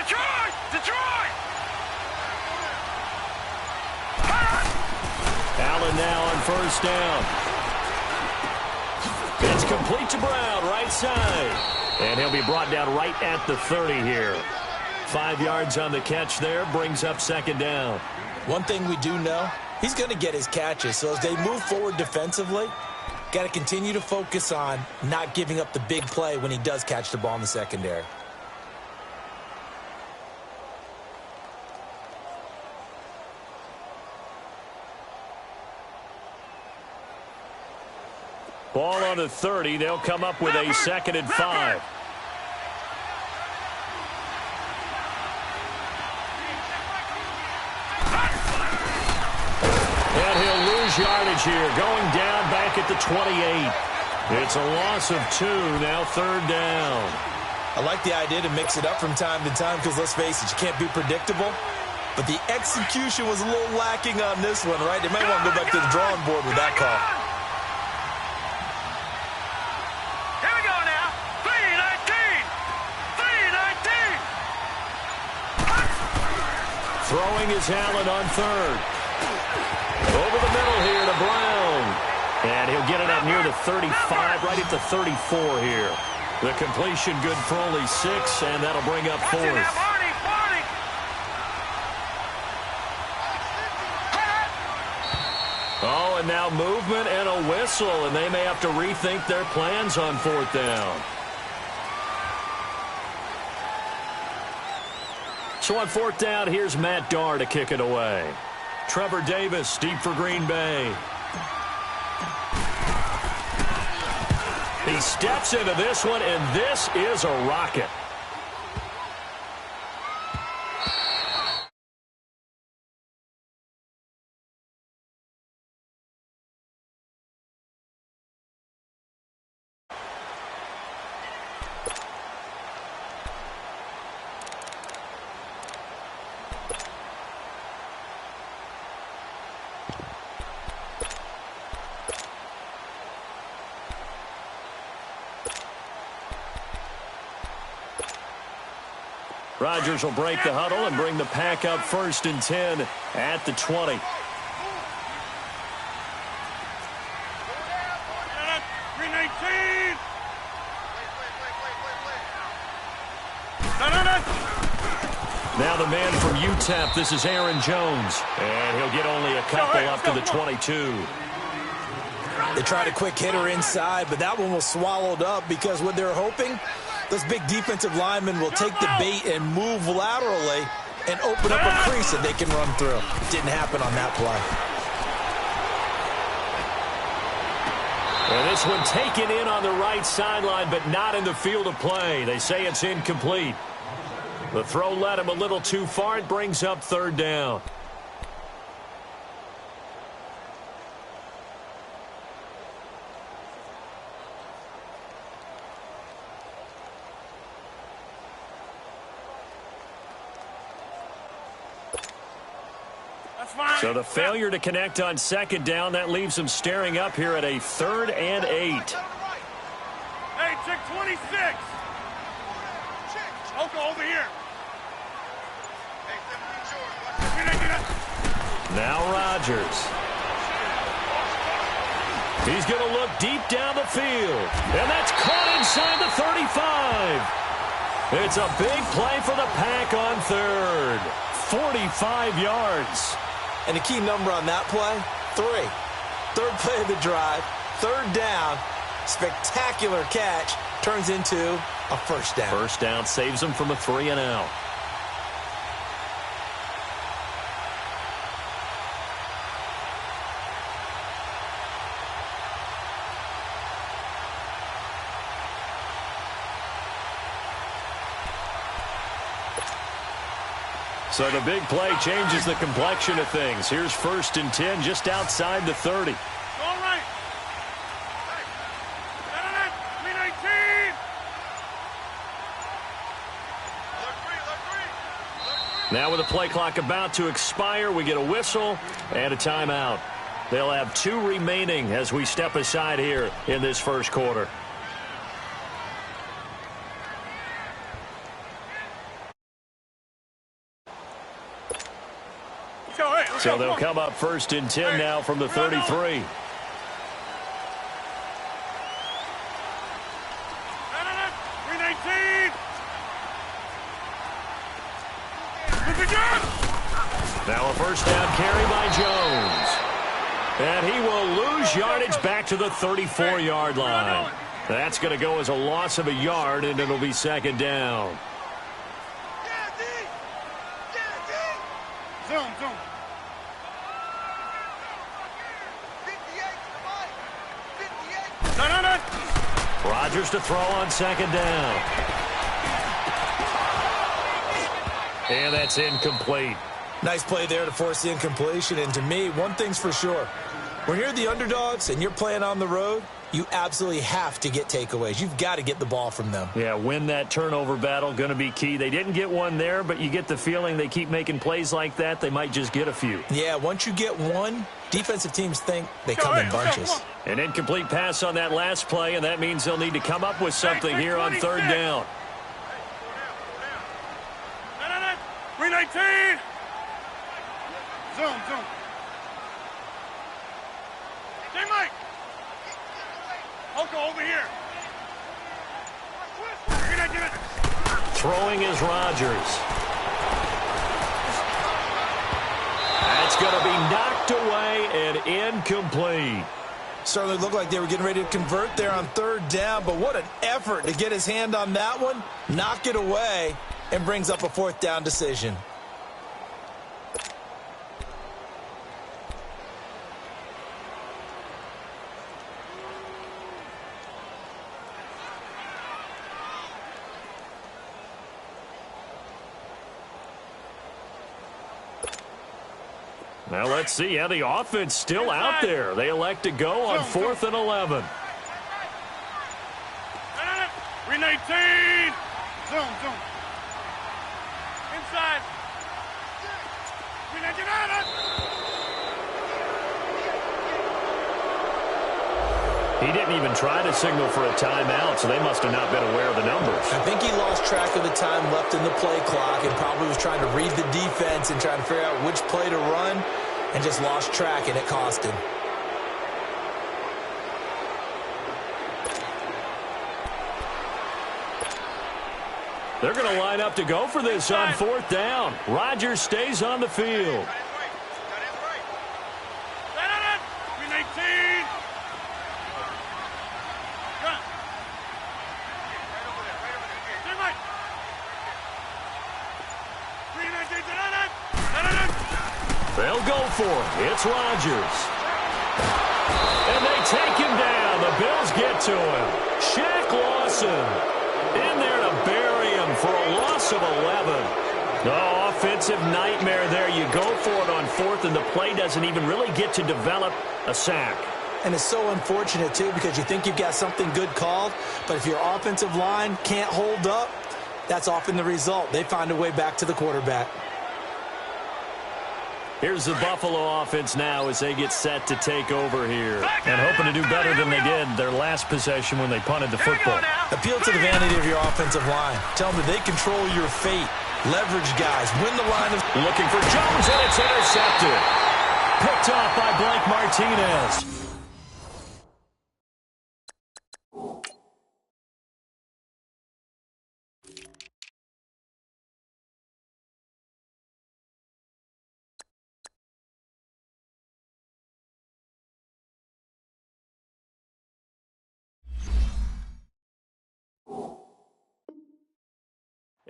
Detroit! Detroit! Allen now on first down. It's complete to Brown, right side. And he'll be brought down right at the 30 here. 5 yards on the catch there, brings up second down. One thing we do know, he's going to get his catches. So as they move forward defensively, got to continue to focus on not giving up the big play when he does catch the ball in the secondary. Ball on the 30. They'll come up with a 2nd and 5. And he'll lose yardage here. Going down back at the 28. It's a loss of 2. Now 3rd down. I like the idea to mix it up from time to time because, let's face it, you can't be predictable. But the execution was a little lacking on this one, right? They might want to go back to the drawing board with that call. Throwing is Allen on 3rd. Over the middle here to Brown. And he'll get it up near the 35, right at the 34 here. The completion good for only 6, and that'll bring up 4th. Oh, and now movement and a whistle, and they may have to rethink their plans on 4th down. So on 4th down, here's Matt Darr to kick it away. Trevor Davis deep for Green Bay. He steps into this one, and this is a rocket. Rodgers will break the huddle and bring the pack up 1st and 10 at the 20. Now the man from UTEP, this is Aaron Jones. And he'll get only a couple up to the 22. They tried a quick hitter inside, but that one was swallowed up because what they're hoping, those big defensive linemen will take the bait and move laterally and open up a crease that they can run through. It didn't happen on that play. And this one taken in on the right sideline, but not in the field of play. They say it's incomplete. The throw led him a little too far. It brings up 3rd down. So the failure to connect on 2nd down, that leaves them staring up here at a 3rd and 8. Hey, check 26. Oko, over here. Now Rodgers. He's going to look deep down the field. And that's caught inside the 35. It's a big play for the Pack on 3rd. 45 yards. And the key number on that play, 3. 3rd play of the drive, 3rd down, spectacular catch, turns into a 1st down. 1st down saves them from a 3 and out. So the big play changes the complexion of things. Here's 1st and 10 just outside the 30. All right. Hey. 319. Now with the play clock about to expire, we get a whistle and a timeout. They'll have 2 remaining as we step aside here in this 1st quarter. So they'll come up 1st and 10 now from the 33. Now a 1st down carry by Jones. And he will lose yardage back to the 34-yard line. That's going to go as a loss of a yard, and it'll be 2nd down. Zoom. Rodgers to throw on 2nd down. And that's incomplete. Nice play there to force the incompletion. And to me, one thing's for sure. When you're the underdogs and you're playing on the road, you absolutely have to get takeaways. You've got to get the ball from them. Yeah, win that turnover battle, going to be key. They didn't get one there, but you get the feeling they keep making plays like that, they might just get a few. Yeah, once you get one, defensive teams think they come in bunches. An incomplete pass on that last play, and that means they'll need to come up with something here on 3rd down. 319. Zoom. Hey, Mike. Oko, over here. Throwing is Rodgers. That's going to be knocked away and incomplete. Certainly looked like they were getting ready to convert there on 3rd down, but what an effort to get his hand on that one, knock it away, and brings up a 4th down decision. Now let's see. Yeah, the offense still out there. They elect to go on 4th and 11. 319. Zoom. Inside. 319. He didn't even try to signal for a timeout, so they must have not been aware of the numbers. I think he lost track of the time left in the play clock and probably was trying to read the defense and trying to figure out which play to run and just lost track, and it cost him. They're going to line up to go for this on 4th down. Rodgers stays on the field. 319. They'll go for it. It's Rodgers. And they take him down. The Bills get to him. Shaq Lawson in there to bury him for a loss of 11. No, offensive nightmare there. You go for it on 4th, and the play doesn't even really get to develop a sack. And it's so unfortunate, too, because you think you've got something good called, but if your offensive line can't hold up, that's often the result. They find a way back to the quarterback. Here's the Buffalo offense now as they get set to take over here. And hoping to do better than they did their last possession when they punted the football. Appeal to the vanity of your offensive line. Tell them that they control your fate. Leverage guys. Win the line of... Looking for Jones, and it's intercepted. Picked off by Blake Martinez.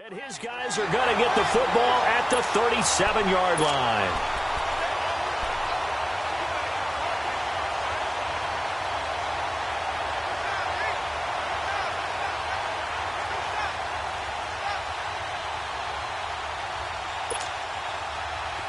And his guys are going to get the football at the 37-yard line.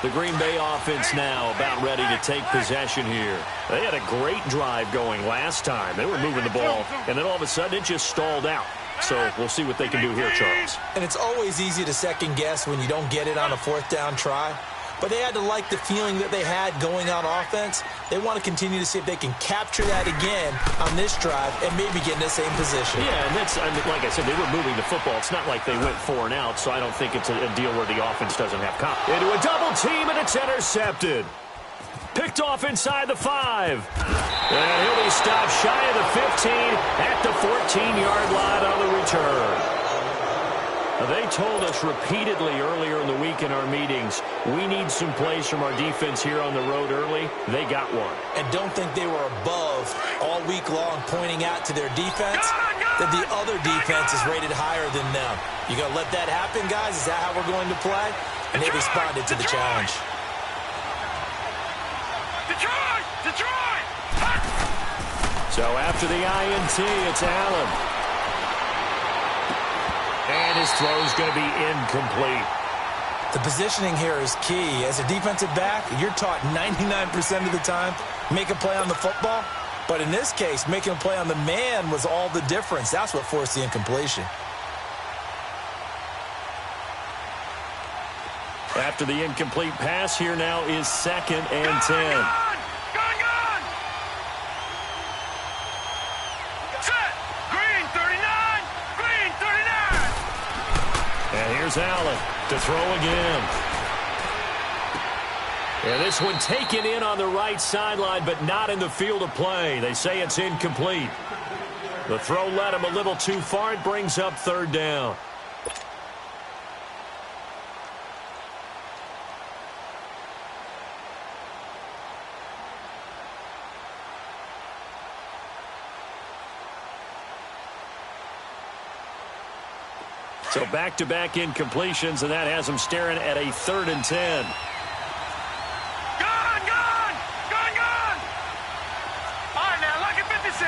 The Green Bay offense now about ready to take possession here. They had a great drive going last time. They were moving the ball, and then all of a sudden it just stalled out. So we'll see what they can do here, Charles. And it's always easy to second guess when you don't get it on a 4th down try. but they had to like the feeling that they had going on offense. They want to continue to see if they can capture that again on this drive and maybe get in the same position. Yeah, and that's, I mean, like I said, they were moving the football. It's not like they went 4 and out, so I don't think it's a deal where the offense doesn't have confidence. Into a double team, and it's intercepted. Picked off inside the 5. And he'll be stopped shy of the 15 at the 14-yard line on the return. They told us repeatedly earlier in the week in our meetings, we need some plays from our defense here on the road early. They got one. And don't think they were above all week long pointing out to their defense that the other defense is rated higher than them. You going to let that happen, guys? Is that how we're going to play? And they responded to the challenge. Detroit! So after the INT, it's Allen. And his throw is going to be incomplete. The positioning here is key. As a defensive back, you're taught 99% of the time, make a play on the football. But in this case, making a play on the man was all the difference. That's what forced the incompletion. After the incomplete pass, here now is 2nd and 10. Here's Allen to throw again. And this one taken in on the right sideline, but not in the field of play. They say it's incomplete. The throw led him a little too far. It brings up 3rd down. So back-to-back incompletions, and that has him staring at a 3rd and 10. Gone! All right, now, lucky 56.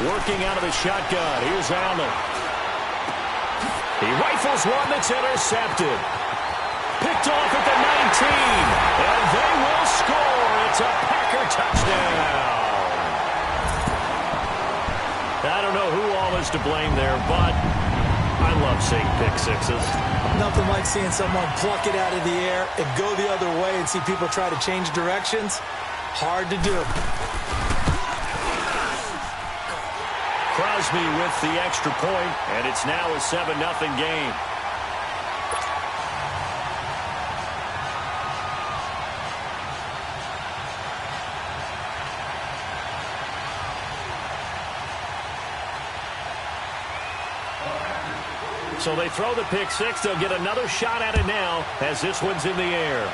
Working out of the shotgun. Here's Allen. He rifles one that's intercepted. Picked off at the 19. And they will score. It's a Packer touchdown. I don't know who all is to blame there, but I love seeing pick sixes. Nothing like seeing someone pluck it out of the air and go the other way and see people try to change directions. Hard to do. Crosby with the extra point, and it's now a 7-0 game. So they throw the pick six. They'll get another shot at it now as this one's in the air.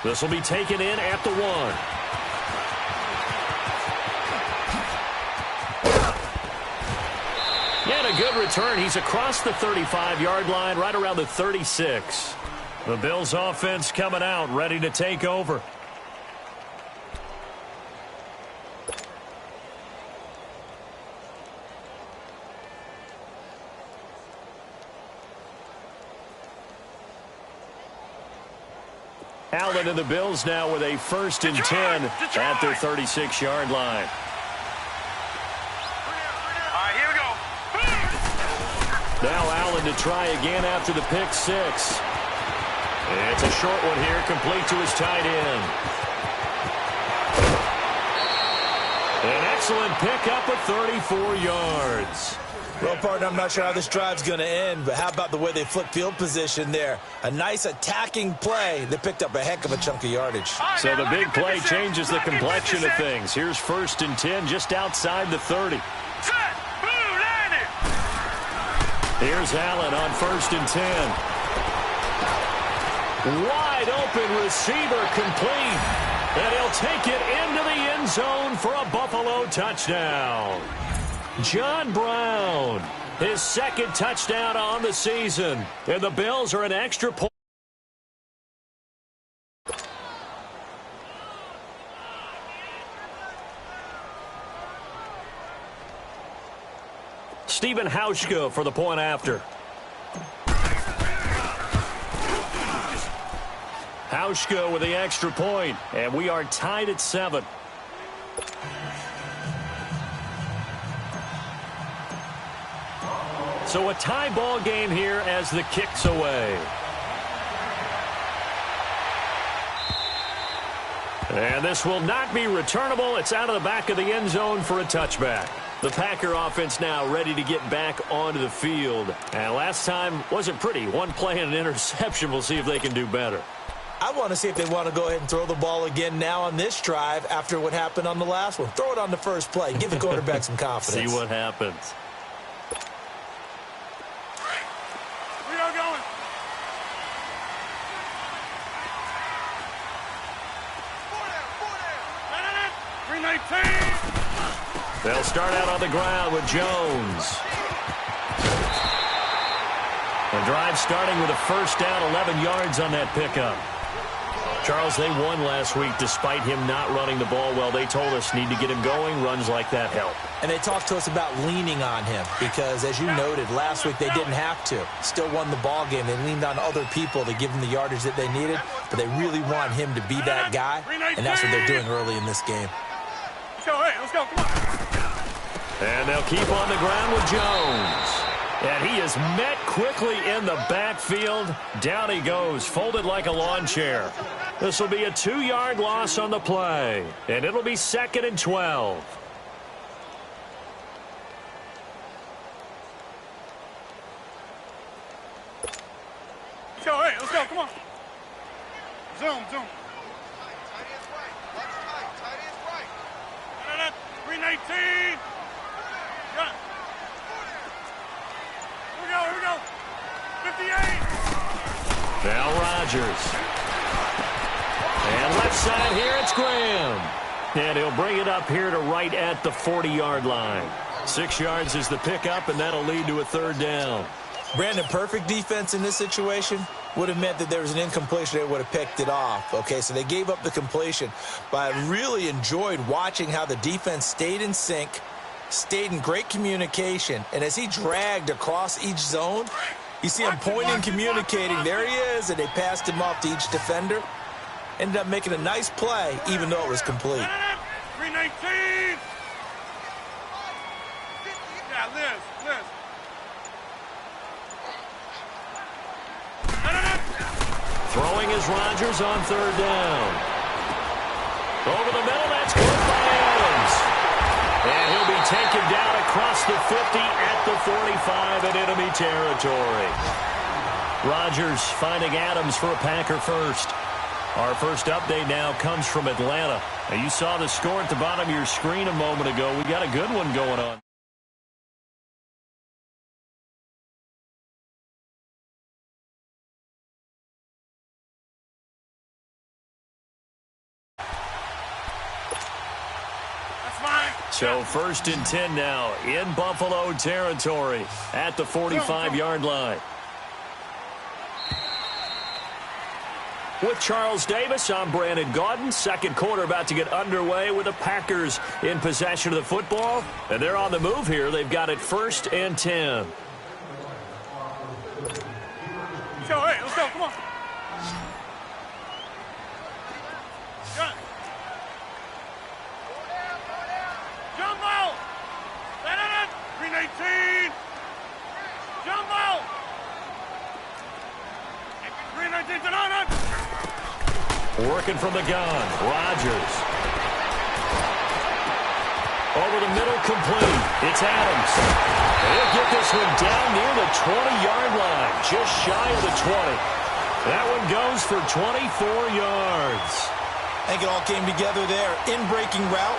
This will be taken in at the 1. And a good return. He's across the 35-yard line, right around the 36. The Bills offense coming out, ready to take over. Allen and the Bills now with a 1st and 10 at their 36-yard line. All right, here we go. Now Allen to try again after the pick six. It's a short one here, complete to his tight end. An excellent pickup of 34 yards. Well, partner, I'm not sure how this drive's going to end, but how about the way they flip field position there? A nice attacking play. They picked up a heck of a chunk of yardage. So the big play changes the complexion of things. Here's 1st and 10 just outside the 30. Here's Allen on 1st and 10. Wide open receiver complete. And he'll take it into the end zone for a Buffalo touchdown. John Brown, his 2nd touchdown on the season. And the Bills are an extra point. Stephen Hauschka for the point after. Hauschka with the extra point, and we are tied at 7. So a tie ball game here as the kick's away. And this will not be returnable. It's out of the back of the end zone for a touchback. The Packer offense now ready to get back onto the field. And last time wasn't pretty. One play and an interception. We'll see if they can do better. I want to see if they want to go ahead and throw the ball again now on this drive after what happened on the last one. Throw it on the first play. Give the quarterback some confidence. See what happens. We are going. They'll start out on the ground with Jones. The drive starting with a first down, 11 yards on that pickup. Charles, they won last week despite him not running the ball well. They told us need to get him going. Runs like that help. And they talked to us about leaning on him because, as you noted, last week they didn't have to. Still won the ball game. They leaned on other people to give them the yardage that they needed, but they really want him to be that guy, and that's what they're doing early in this game. Let's go, come on. And they'll keep on the ground with Jones. And he is met quickly in the backfield. Down he goes, folded like a lawn chair. This will be a 2-yard loss on the play, and it'll be 2nd and 12. Let's go, come on. Zoom. 319. Got it. Here we go. 58. Now Rodgers. And left side here, it's Graham. And he'll bring it up here to right at the 40-yard line. 6 yards is the pickup, and that'll lead to a 3rd down. Brandon, perfect defense in this situation would have meant that there was an incompletion. They would have picked it off. Okay, so they gave up the completion. But I really enjoyed watching how the defense stayed in sync, stayed in great communication. And as he dragged across each zone, you see him pointing, communicating. There he is, and they passed him off to each defender. Ended up making a nice play, even though it was complete. 319. Yeah, Liz. Throwing is Rodgers on 3rd down. Over the middle, that's caught by Adams. And he'll be taken down across the 50 at the 45 in enemy territory. Rodgers finding Adams for a Packer first. Our first update now comes from Atlanta. Now, you saw the score at the bottom of your screen a moment ago. We got a good one going on. So 1st and 10 now in Buffalo territory at the 45-yard line. With Charles Davis, I'm Brandon Gaudin. Second quarter about to get underway with the Packers in possession of the football. And they're on the move here. They've got it 1st and 10. Let's go, come on. Got it. Jumbo! 319! Jumbo! 319 Working from the gun, Rodgers. Over the middle, complete. It's Adams. He'll get this one down near the 20-yard line, just shy of the 20. That one goes for 24 yards. I think it all came together there. In-breaking route.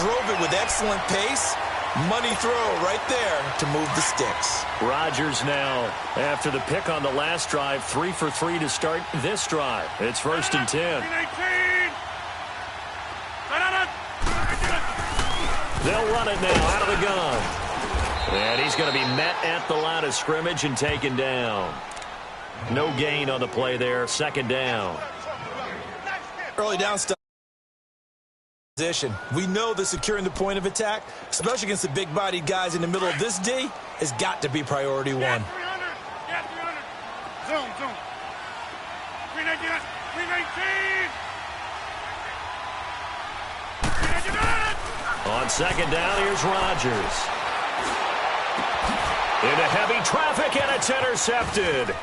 Drove it with excellent pace. Money throw right there to move the sticks. Rodgers now, after the pick on the last drive, 3 for 3 to start this drive. It's 1st and 10. They'll run it now out of the gun. And he's going to be met at the line of scrimmage and taken down. No gain on the play there. 2nd down. Early down stuff. Position. We know that securing the point of attack, especially against the big-bodied guys in the middle of this D, has got to be priority one. Yeah, 300. Zoom. 319. On 2nd down, here's Rodgers. Into heavy traffic, and it's intercepted.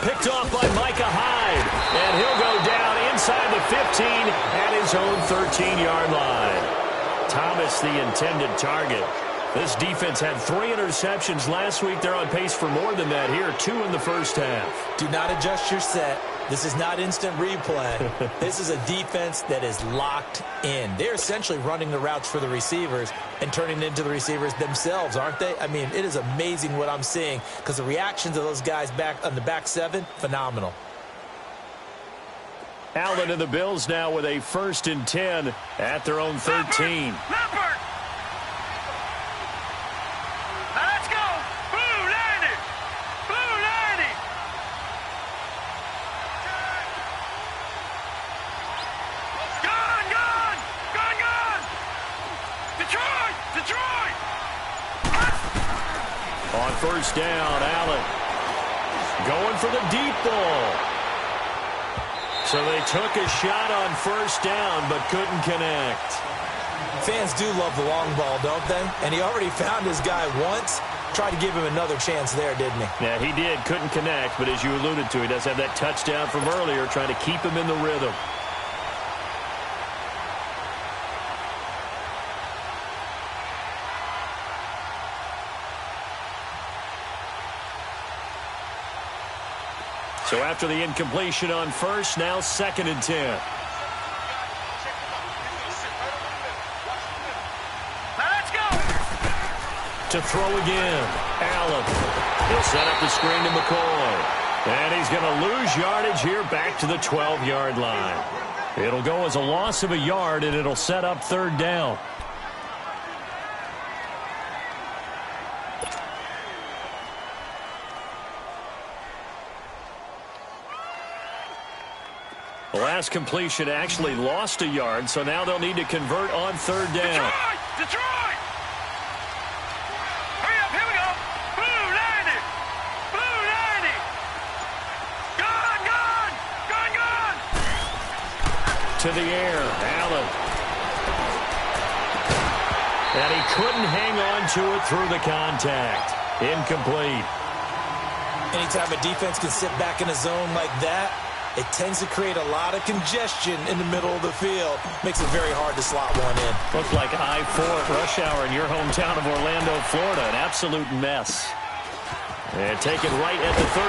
Picked off by Micah Hyde, and he'll go down inside the 15 at his own 13-yard line. Thomas, the intended target. This defense had 3 interceptions last week. They're on pace for more than that here, 2 in the first half. Do not adjust your set. This is not instant replay. This is a defense that is locked in. They're essentially running the routes for the receivers and turning it into the receivers themselves, aren't they? I mean, it is amazing what I'm seeing because the reactions of those guys back on the back 7, phenomenal. Allen and the Bills now with a 1st and 10 at their own 13. On 1st down, Allen going for the deep ball. So they took a shot on 1st down but couldn't connect. Fans do love the long ball, don't they? And he already found his guy once. Tried to give him another chance there, didn't he? Yeah, he did. Couldn't connect, but as you alluded to, he does have that touchdown from earlier, trying to keep him in the rhythm. So after the incompletion on 1st, now 2nd and 10. Let's go. To throw again, Allen. He'll set up the screen to McCoy. And he's going to lose yardage here back to the 12-yard line. It'll go as a loss of a yard, and it'll set up 3rd down. The last completion actually lost a yard, so now they'll need to convert on 3rd down. Detroit! Hurry up, here we go! Blue 90! Blue 90! Gone! To the air, Allen. And he couldn't hang on to it through the contact. Incomplete. Anytime a defense can sit back in a zone like that, it tends to create a lot of congestion in the middle of the field. Makes it very hard to slot one in. Looks like I-4 rush hour in your hometown of Orlando, Florida. An absolute mess. And take it right at the 35.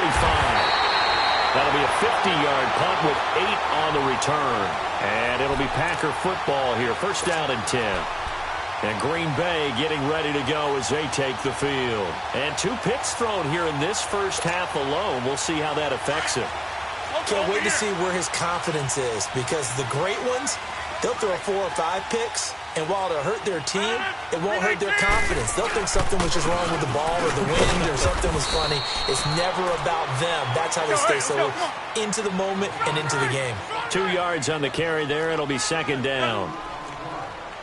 That'll be a 50-yard punt with 8 on the return. And it'll be Packer football here. 1st down and 10. And Green Bay getting ready to go as they take the field. And 2 picks thrown here in this first half alone. We'll see how that affects him. Can't wait to see where his confidence is, because the great ones, they'll throw 4 or 5 picks, and while it'll hurt their team, it won't hurt their confidence. They'll think something was just wrong with the ball or the wind or something was funny. It's never about them. That's how they stay so into the moment and into the game. 2 yards on the carry there. It'll be 2nd down.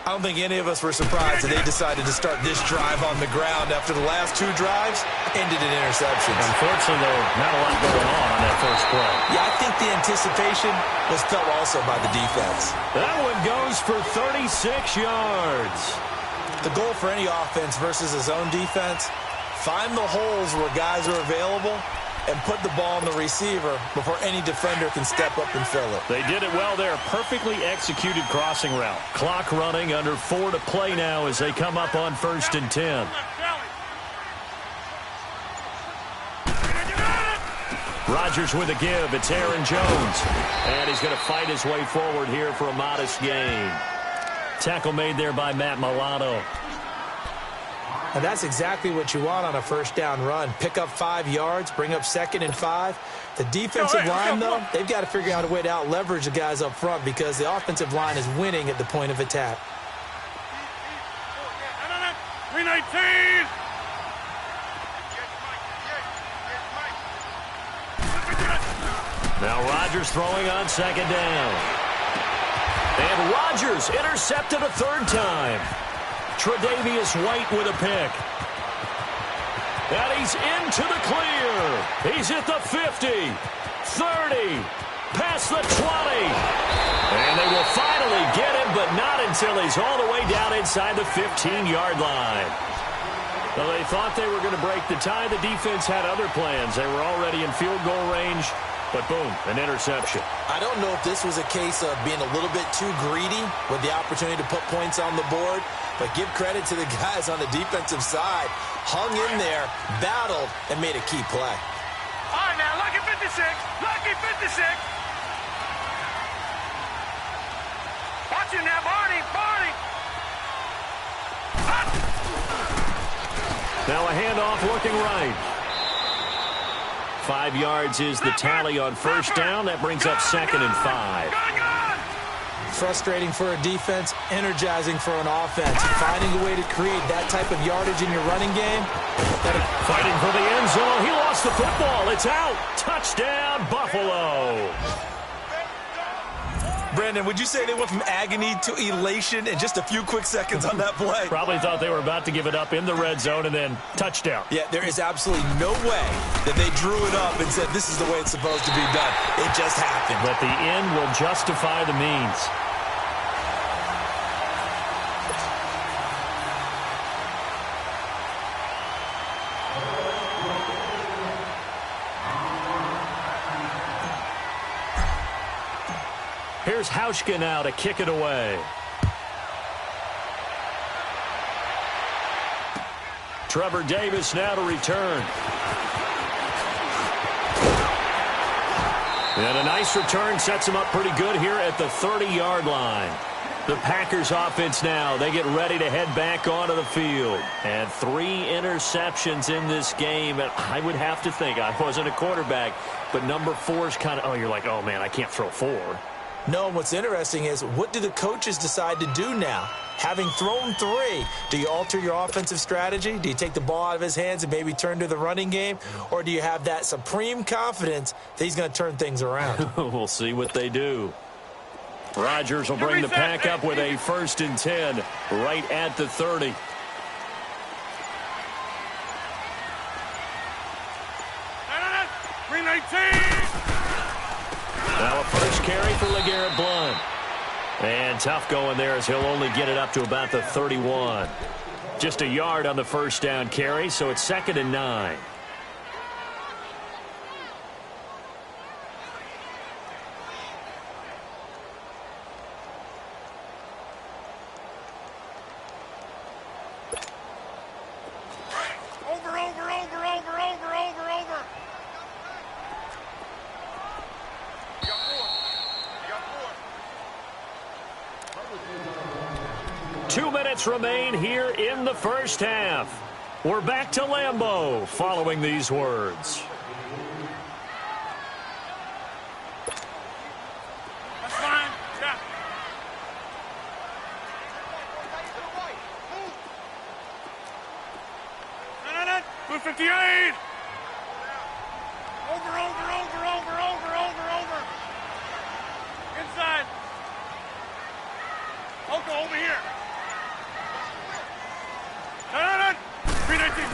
I don't think any of us were surprised that they decided to start this drive on the ground after the last 2 drives ended in interceptions. Unfortunately, though, not a lot going on that first play. Yeah, I think the anticipation was felt also by the defense. That one goes for 36 yards. The goal for any offense versus his own defense, find the holes where guys are available and put the ball on the receiver before any defender can step up and fill it. They did it well there. Perfectly executed crossing route. Clock running, under 4 to play now as they come up on 1st and 10. Rodgers with a give. It's Aaron Jones. And he's going to fight his way forward here for a modest gain. Tackle made there by Matt Milano. And that's exactly what you want on a 1st down run. Pick up 5 yards, bring up 2nd and 5. The defensive line, though, they've got to figure out a way to out-leverage the guys up front because the offensive line is winning at the point of attack. 319! Now Rodgers throwing on 2nd down. And Rodgers intercepted a 3rd time. Tre'Davious White with a pick. And he's into the clear. He's at the 50, 30, past the 20. And they will finally get him, but not until he's all the way down inside the 15-yard line. Well, they thought they were going to break the tie. The defense had other plans. They were already in field goal range, but boom, an interception. I don't know if this was a case of being a little bit too greedy with the opportunity to put points on the board, but give credit to the guys on the defensive side. Hung in there, battled, and made a key play. All right, now, lucky 56. Lucky 56. Watch him now, Barney. Barney. Now a handoff looking right. 5 yards is the tally on first down. That brings up 2nd and 5. Frustrating for a defense, energizing for an offense. Finding a way to create that type of yardage in your running game. Fighting for the end zone. He lost the football. It's out. Touchdown, Buffalo. Brandon, would you say they went from agony to elation in just a few quick seconds on that play? Probably thought they were about to give it up in the red zone and then touchdown. Yeah, there is absolutely no way that they drew it up and said this is the way it's supposed to be done. It just happened. But the end will justify the means. Here's Hauschka now to kick it away. Trevor Davis now to return. And a nice return sets him up pretty good here at the 30-yard line. The Packers offense now, they get ready to head back onto the field. And 3 interceptions in this game. And I would have to think, I wasn't a quarterback, but number 4 is kind of, oh, you're like, oh, man, I can't throw 4. No, and what's interesting is what do the coaches decide to do now? Having thrown 3, do you alter your offensive strategy? Do you take the ball out of his hands and maybe turn to the running game? Or do you have that supreme confidence that he's going to turn things around? We'll see what they do. Rodgers will bring the pack up with a 1st and 10 right at the 30. Now a first carry for LeGarrette Blount. And tough going there as he'll only get it up to about the 31. Just a yard on the first down carry, so it's 2nd and 9. Over. 2 minutes remain here in the first half. We're back to Lambeau following these words. That's fine. Yeah. No. 258. Over. Inside. Oko, over here. No. 319.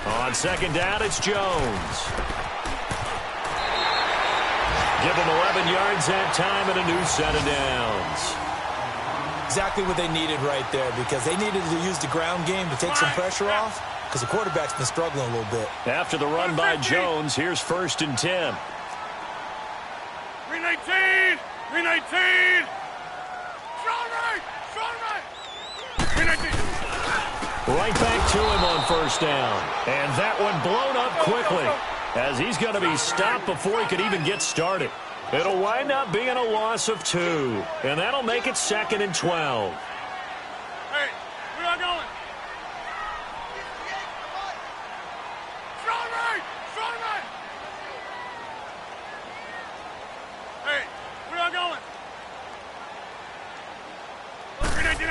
On 2nd down, it's Jones. Give them 11 yards that time and a new set of downs. Exactly what they needed right there, because they needed to use the ground game to take some pressure off, because the quarterback's been struggling a little bit. After the run by Jones, here's 1st and 10. 319. 319. Strong right. 319. Right back to him on 1st down. And that one blown up quickly as he's going to be stopped before he could even get started. It'll wind up being a loss of 2. And that'll make it 2nd and 12. Hey, where y'all going? Strong right. Hey, where y'all going? 319.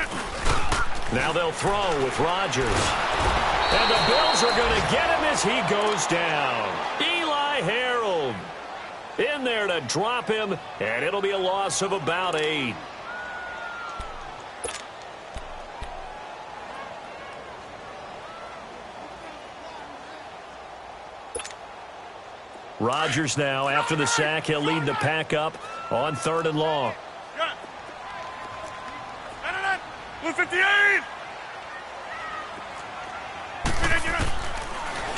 Now they'll throw with Rodgers. And the Bills are going to get him as he goes down. Eli Harold in there to drop him, and it'll be a loss of about 8. Rodgers now, after the sack, he'll lead the pack up on 3rd and long. 158.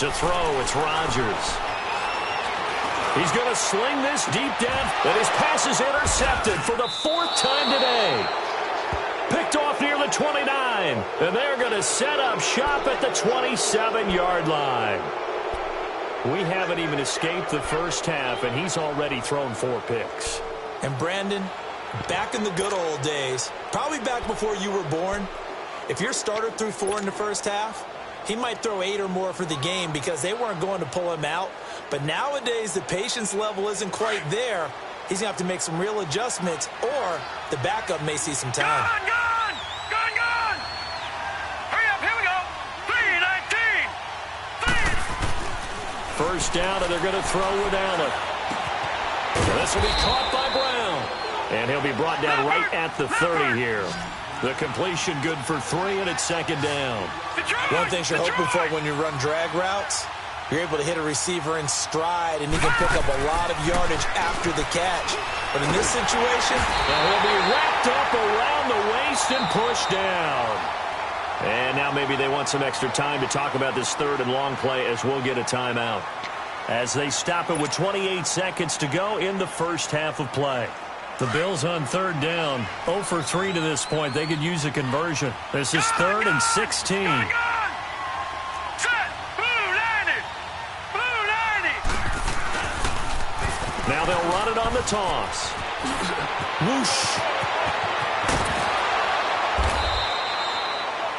To throw, it's Rodgers. He's going to sling this deep down, and his pass is intercepted for the 4th time today. Picked off near the 29, and they're going to set up shop at the 27-yard line. We haven't even escaped the first half, and he's already thrown 4 picks. And Brandon, back in the good old days, probably back before you were born, if your starter threw 4 in the first half, he might throw 8 or more for the game because they weren't going to pull him out. But nowadays, the patience level isn't quite there. He's going to have to make some real adjustments, or the backup may see some time. Gone! Hurry up, here we go. 3-19. First down, and they're going to throw with Allen. And this will be caught by Brown. And he'll be brought down right at the 30 here. The completion good for 3, and it's 2nd down. One thing you're hoping for when you run drag routes, you're able to hit a receiver in stride, and he can pick up a lot of yardage after the catch. But in this situation, he'll be wrapped up around the waist and pushed down. And now maybe they want some extra time to talk about this 3rd and long play as we'll get a timeout. As they stop it with 28 seconds to go in the first half of play. The Bills on 3rd down, 0 for 3 to this point. They could use a conversion. This is 3rd and 16. Now they'll run it on the toss. Whoosh.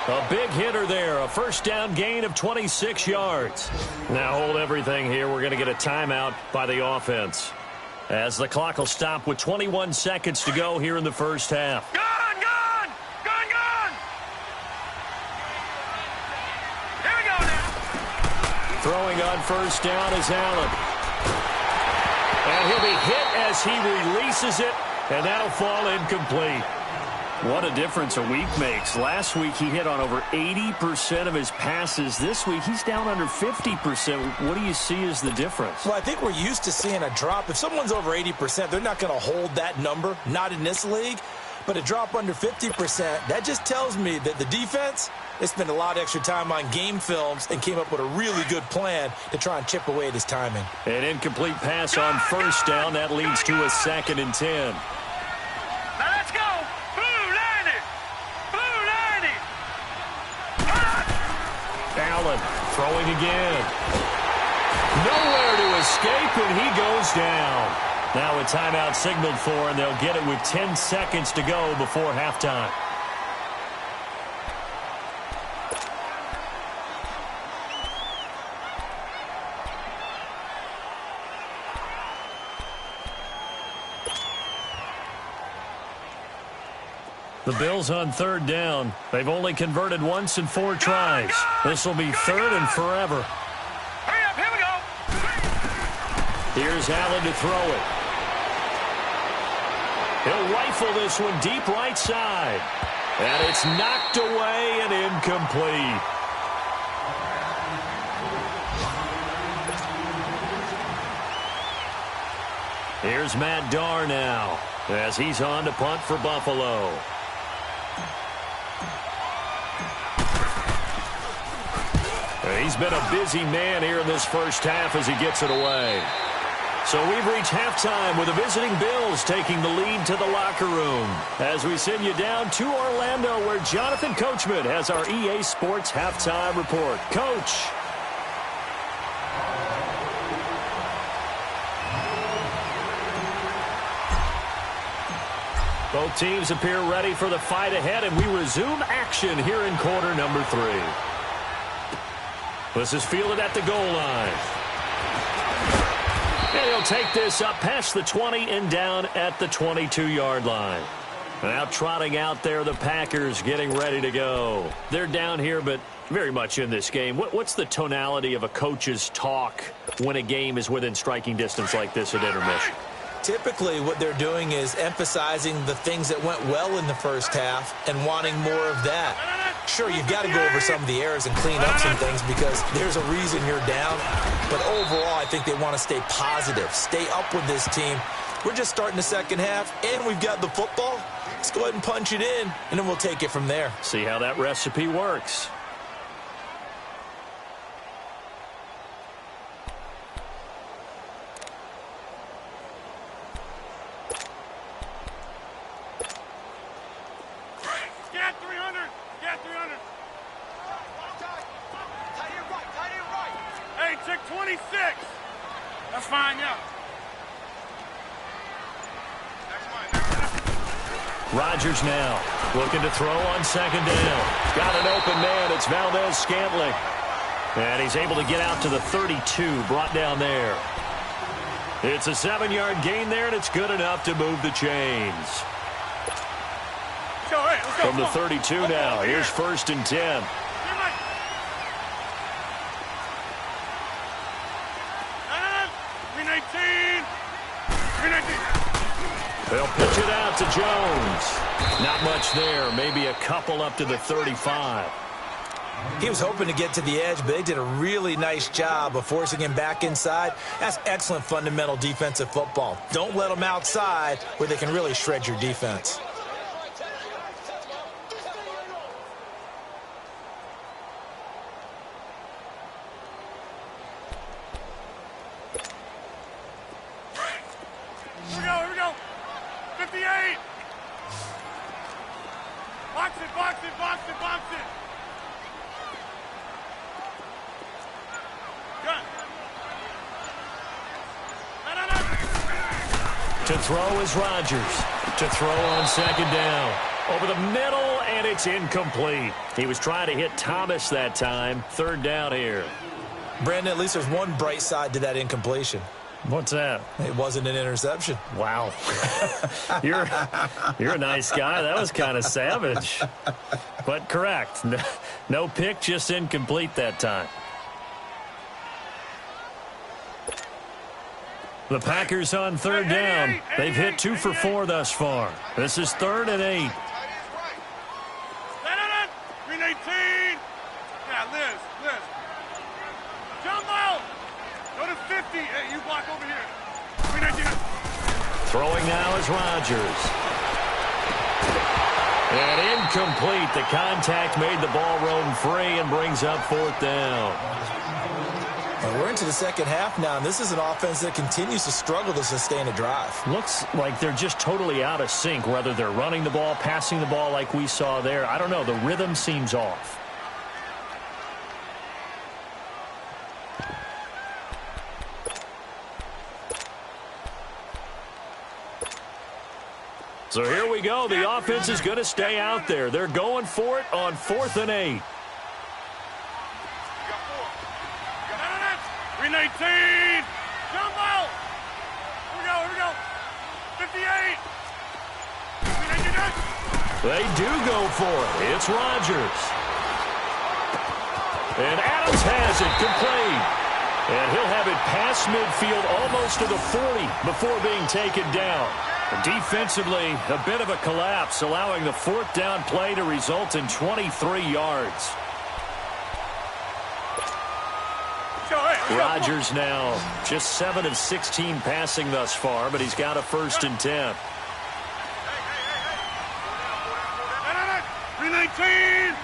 A big hitter there. A first down gain of 26 yards. Now hold everything here. We're going to get a timeout by the offense. As the clock will stop with 21 seconds to go here in the first half. Gone! Here we go now. Throwing on first down is Allen. And he'll be hit as he releases it, and that'll fall incomplete. What a difference a week makes. Last week he hit on over 80% of his passes. This week he's down under 50%. What do you see as the difference? Well, I think we're used to seeing a drop. If someone's over 80%, they're not going to hold that number, not in this league. But a drop under 50%, that just tells me that the defense, they spent a lot of extra time on game films and came up with a really good plan to try and chip away at his timing. An incomplete pass on first down. That leads to a 2nd and 10. Now let's go. Blue 90. Allen throwing again. Nowhere to escape, and he goes down. Now a timeout signaled for, and they'll get it with 10 seconds to go before halftime. The Bills on 3rd down. They've only converted once in 4 tries. This will be 3rd and forever. Hurry up, here we go. Here's Allen to throw it. He'll rifle this one deep right side. And it's knocked away and incomplete. Here's Matt Darr now as he's on to punt for Buffalo. He's been a busy man here in this first half as he gets it away. So we've reached halftime with the visiting Bills taking the lead to the locker room as we send you down to Orlando where Jonathan Coachman has our EA Sports halftime report. Coach. Both teams appear ready for the fight ahead, and we resume action here in quarter number 3. This is fielded at the goal line. And he'll take this up past the 20 and down at the 22-yard line. Now trotting out there, the Packers getting ready to go. They're down here, but very much in this game. What's the tonality of a coach's talk when a game is within striking distance like this at intermission? Typically, what they're doing is emphasizing the things that went well in the first half and wanting more of that. Sure, you've got to go over some of the errors and clean up some things because there's a reason you're down. But overall, I think they want to stay positive, stay up with this team. We're just starting the second half, and we've got the football. Let's go ahead and punch it in, and then we'll take it from there. See how that recipe works. fine, yeah. Rodgers now looking to throw on second down. Got an open man. It's Valdez-Scantling. And he's able to get out to the 32, brought down there. It's a 7-yard gain there, and it's good enough to move the chains. From the 32 now, here's 1st and 10. They'll pitch it out to Jones. Not much there, maybe a couple up to the 35. He was hoping to get to the edge, but they did a really nice job of forcing him back inside. That's excellent fundamental defensive football. Don't let them outside where they can really shred your defense. Here we go. 58. Box it. To throw is Rodgers. To throw on second down. Over the middle, and it's incomplete. He was trying to hit Thomas that time. 3rd down here. Brandon, at least there's one bright side to that incompletion. What's that? It wasn't an interception. Wow. You're a nice guy. That was kind of savage. But correct. No pick, just incomplete that time. The Packers on 3rd down. They've hit 2 for 4 thus far. This is 3rd and 8. Green 18. Yeah, Liz. Jump out. Go to 50. Hey, you block over here. Green 18. Throwing now is Rodgers. And incomplete. The contact made the ball roam free and brings up 4th down. And we're into the second half now, and this is an offense that continues to struggle to sustain a drive. Looks like they're just totally out of sync, whether they're running the ball, passing the ball like we saw there. I don't know. The rhythm seems off. So here we go. The offense is going to stay out there. They're going for it on 4th and 8. Green 18. Jump out. Here we go. 58. They do go for it. It's Rodgers. And Adams has it complete. And he'll have it past midfield almost to the 40 before being taken down. Defensively, a bit of a collapse, allowing the 4th down play to result in 23 yards. Rodgers now just 7 of 16 passing thus far, but he's got a 1st and 10. Green 19.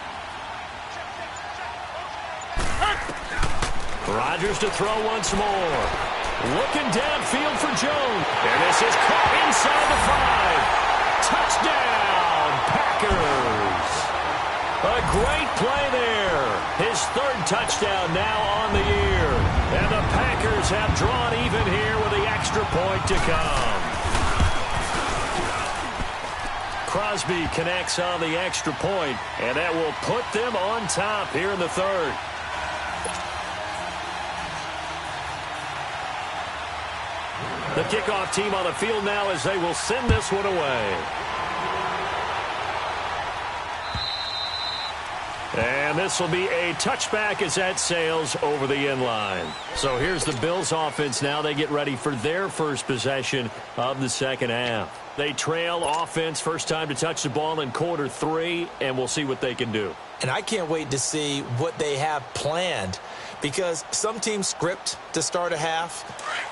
Rodgers to throw once more. Looking downfield for Jones. And this is caught inside the 5. Touchdown, Packers. A great play there. His 3rd touchdown now on the year. And the Packers have drawn even here with the extra point to come. Crosby connects on the extra point, and that will put them on top here in the 3rd. The kickoff team on the field now as they will send this one away. And this will be a touchback as that sails over the end line. So here's the Bills offense now. They get ready for their first possession of the second half. They trail offense, first time to touch the ball in quarter 3, and we'll see what they can do. And I can't wait to see what they have planned, because some teams script to start a half.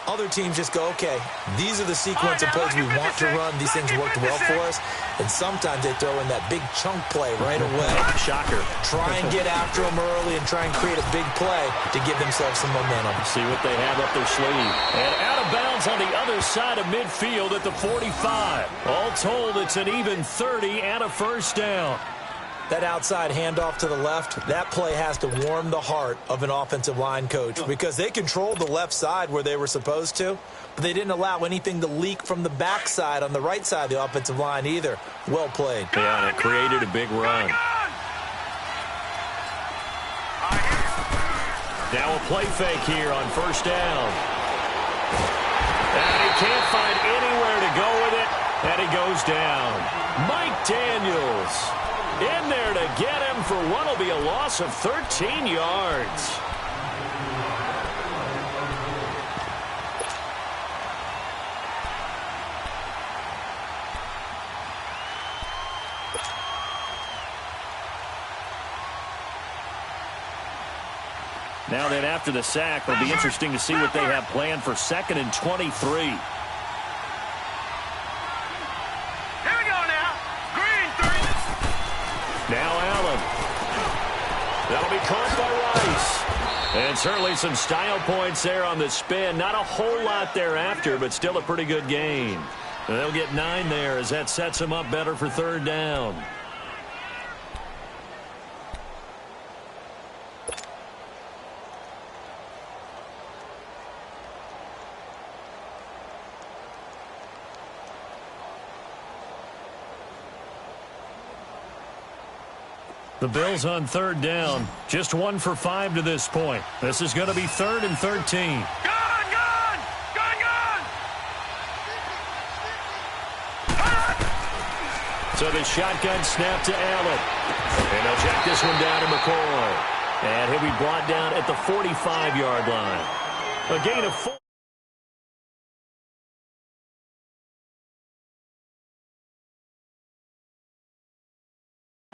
Other teams just go, okay, these are the sequence of plays we want to run. These things worked well for us. And sometimes they throw in that big chunk play right away. Shocker. Try and get after them early and try and create a big play to give themselves some momentum. See what they have up their sleeve. And out of bounds on the other side of midfield at the 45. All told, it's an even 30 and a 1st down. That outside handoff to the left, that play has to warm the heart of an offensive line coach because they controlled the left side where they were supposed to, but they didn't allow anything to leak from the backside on the right side of the offensive line either. Well played. Yeah, and it created a big run. Now a play fake here on first down. And he can't find anywhere to go with it, and he goes down. Mike Daniels in there to get him for what will be a loss of 13 yards. Now then, after the sack, it'll be interesting to see what they have planned for 2nd and 23. Now Allen. That'll be caught by Rice. And certainly some style points there on the spin. Not a whole lot thereafter, but still a pretty good gain. And they'll get 9 there as that sets them up better for 3rd down. The Bills on 3rd down. Just 1 for 5 to this point. This is going to be 3rd and 13. So the shotgun snap to Allen. And they'll check this one down to McCoy. And he'll be brought down at the 45-yard line. A gain of 4.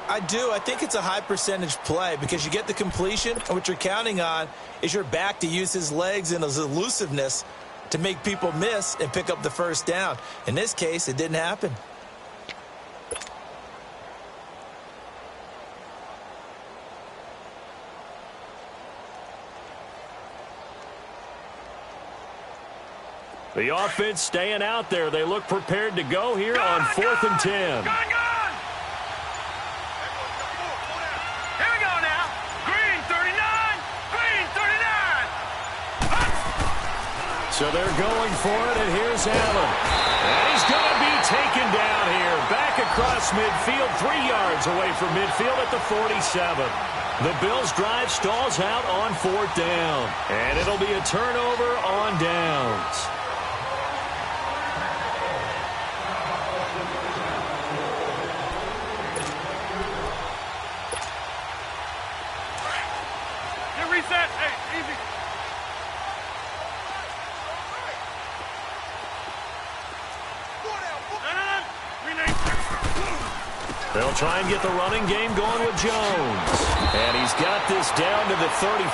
I do. I think it's a high percentage play because you get the completion, and what you're counting on is your back to use his legs and his elusiveness to make people miss and pick up the first down. In this case, it didn't happen. The offense staying out there. They look prepared to go here on 4th and 10. So they're going for it, and here's Allen. And he's going to be taken down here. Back across midfield, 3 yards away from midfield at the 47. The Bills' drive stalls out on 4th down. And it'll be a turnover on downs. Reset. Hey, easy. They'll try and get the running game going with Jones. And he's got this down to the 35.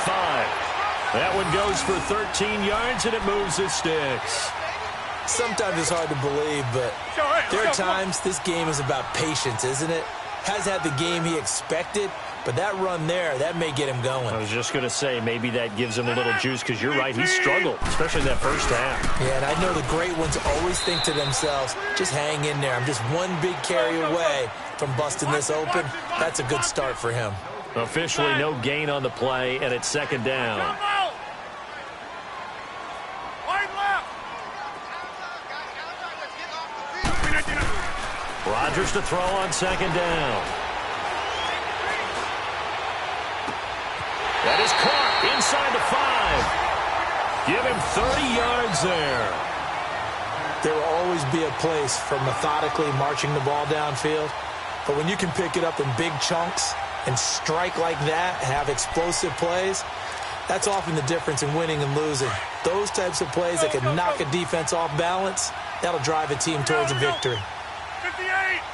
That one goes for 13 yards, and it moves the sticks. Sometimes it's hard to believe, but there are times this game is about patience, isn't it? Has had the game he expected, but that run there, that may get him going. I was just going to say, maybe that gives him a little juice, because you're right, he struggled, especially that first half. Yeah, and I know the great ones always think to themselves, just hang in there. I'm just one big carry away from busting this open. That's a good start for him. Officially no gain on the play, and it's 2nd down. Rodgers to throw on 2nd down. That is caught inside the 5. Give him 30 yards there. There will always be a place for methodically marching the ball downfield. But when you can pick it up in big chunks and strike like that, have explosive plays, that's often the difference in winning and losing. Those types of plays that can knock a defense off balance, that'll drive a team towards a victory.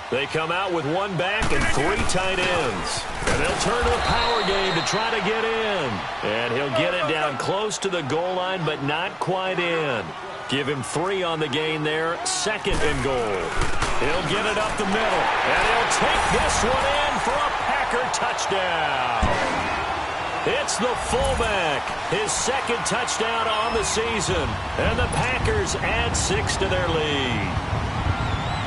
They come out with 1 back and 3 tight ends. And they'll turn to the power game to try to get in. And he'll get it down close to the goal line, but not quite in. Give him 3 on the gain there. 2nd and goal. He'll get it up the middle. And he'll take this one in for a Packer touchdown. It's the fullback. His 2nd touchdown on the season. And the Packers add 6 to their lead.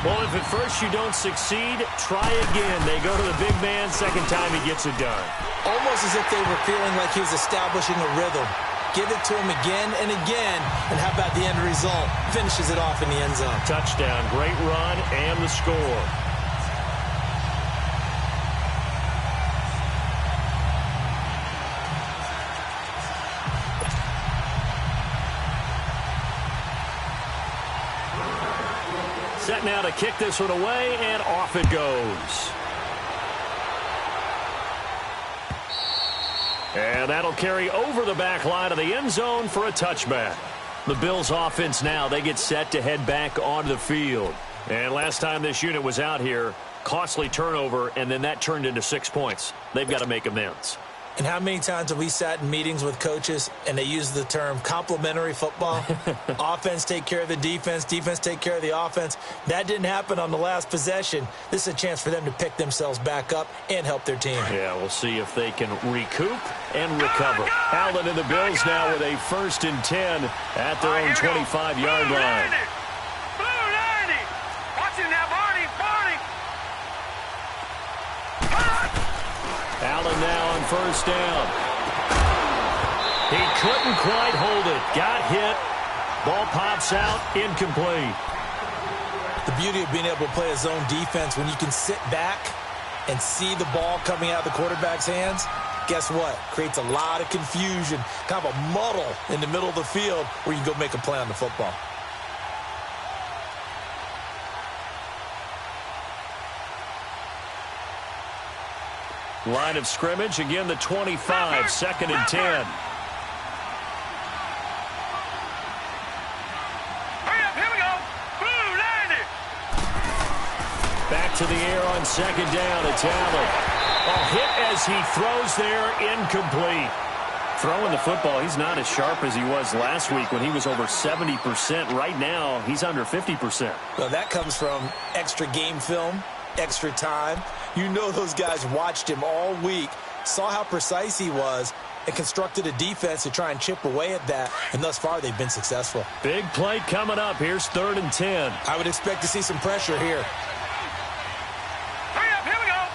Well, if at first you don't succeed, try again. They go to the big man. Second time he gets it done. Almost as if they were feeling like he was establishing a rhythm. Give it to him again and again, and how about the end result? Finishes it off in the end zone. Touchdown, great run, and the score. Set now to kick this one away, and off it goes. And that'll carry over the back line of the end zone for a touchback. The Bills offense now, they get set to head back onto the field. And last time this unit was out here, costly turnover, and then that turned into 6 points. They've got to make amends. And how many times have we sat in meetings with coaches and they use the term complementary football? Offense take care of the defense, defense take care of the offense. That didn't happen on the last possession. This is a chance for them to pick themselves back up and help their team. Yeah, we'll see if they can recoup and recover. Allen and the Bills now with a 1st and 10 at their own 25-yard line. Allen now on 1st down. He couldn't quite hold it. Got hit. Ball pops out. Incomplete. The beauty of being able to play a zone defense when you can sit back and see the ball coming out of the quarterback's hands, guess what? Creates a lot of confusion, kind of a muddle in the middle of the field where you can go make a play on the football. Line of scrimmage, again the 25, 2nd and 10. Back to the air on 2nd down, it's Allen. A hit as he throws there, incomplete. Throwing the football, he's not as sharp as he was last week when he was over 70%. Right now, he's under 50%. Well, that comes from extra game film, extra time. You know those guys watched him all week, saw how precise he was, and constructed a defense to try and chip away at that, and thus far they've been successful. Big play coming up. Here's 3rd and 10. I would expect to see some pressure here. Hurry up, here we go.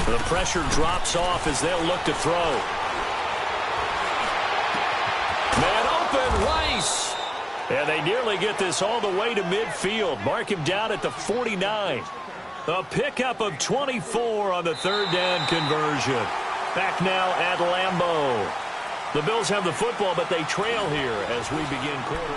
3-19. The pressure drops off as they'll look to throw. Man open, Rice. And they nearly get this all the way to midfield. Mark him down at the 49. A pickup of 24 on the 3rd down conversion. Back now at Lambeau. The Bills have the football, but they trail here as we begin quarter.